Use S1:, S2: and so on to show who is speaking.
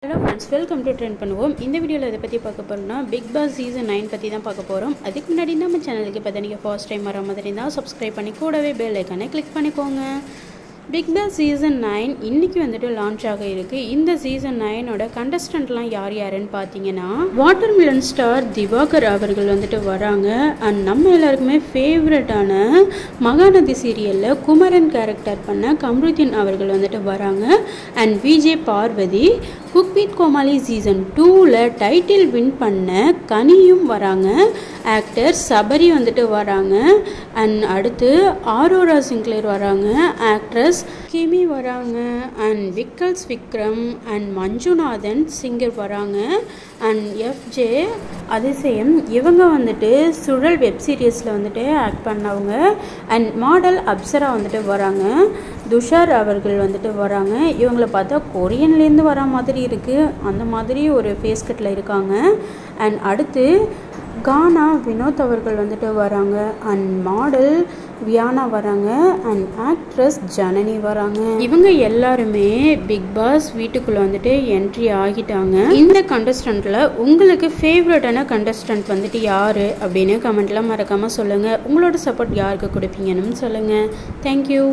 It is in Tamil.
S1: Hello friends, welcome to Trend பண்ணுவோம். இந்த வீடியோல எதை பத்தி பார்க்க போறோம்னா Bigg Boss season 9 பத்தி தான் பார்க்க போறோம். அதுக்கு முன்னாடி நம்ம சேனலுக்கு இப்ப நீங்க first time வர மாதிரி இருந்தா subscribe பண்ணி கூடவே bell icon-ஐ click பண்ணிக்கோங்க. Bigg Boss season 9 இன்னைக்கு வந்துட்டு லான்ச் ஆக இருக்கு. இந்த season 9 ஓட contestantலாம் யாருன்னு பாத்தீங்கன்னா வாட்டர்மெலன் ஸ்டார் திவாகர் அவர்கள் வந்துட்டு வராங்க. and நம்ம எல்லாருக்குமே ஃபேவரட்டான மகாநதி சீரியல்ல குமரன் கேரக்டர் பண்ண கம்ருதீன் அவர்கள் வந்துட்டு வராங்க. and Vijay Parvathy cook with Comali season 2ல டைட்டில் வின் பண்ண கனியும் வராங்க. ஆக்டர் சபரி வந்துட்டு வராங்க. அண்ட் அடுத்து ஆரோரா சிங்க்லேர் வராங்க. ஆக்ட்ரஸ் கிமி வராங்க. And Vikkals Vikram and Manjunathan singer வராங்க. அண்ட் எஃப்ஜே அதிசயம் இவங்க வந்துட்டு சுழல் வெப் சீரிஸில் வந்துட்டு ஆக்ட் பண்ணவங்க. அண்ட் மாடல் அப்சரா வந்துட்டு வராங்க. துஷார் அவர்கள் வந்துட்டு வராங்க. இவங்களை பார்த்தா கொரியன்லேருந்து வர மாதிரி இருக்குது, அந்த மாதிரி ஒரு ஃபேஸ் கட்டில் இருக்காங்க. அண்ட் அடுத்து கானா வினோத் அவர்கள் வந்துட்டு வராங்க. அண்ட் மாடல் வியானா வராங்க. அண்ட் ஆக்ட்ரஸ் ஜனனி வராங்க. இவங்க எல்லாருமே பிக் பாஸ் வீட்டுக்குள்ளே வந்துட்டு என்ட்ரி ஆகிட்டாங்க. இந்த கண்டஸ்டண்ட்டில் உங்களுக்கு ஃபேவரட்டான கண்டஸ்டன்ட் வந்துட்டு யார் அப்படின்னு கமெண்ட்லாம் மறக்காமல் சொல்லுங்கள். உங்களோட சப்போர்ட் யாருக்கு கொடுப்பீங்கன்னு சொல்லுங்கள். தேங்க்யூ.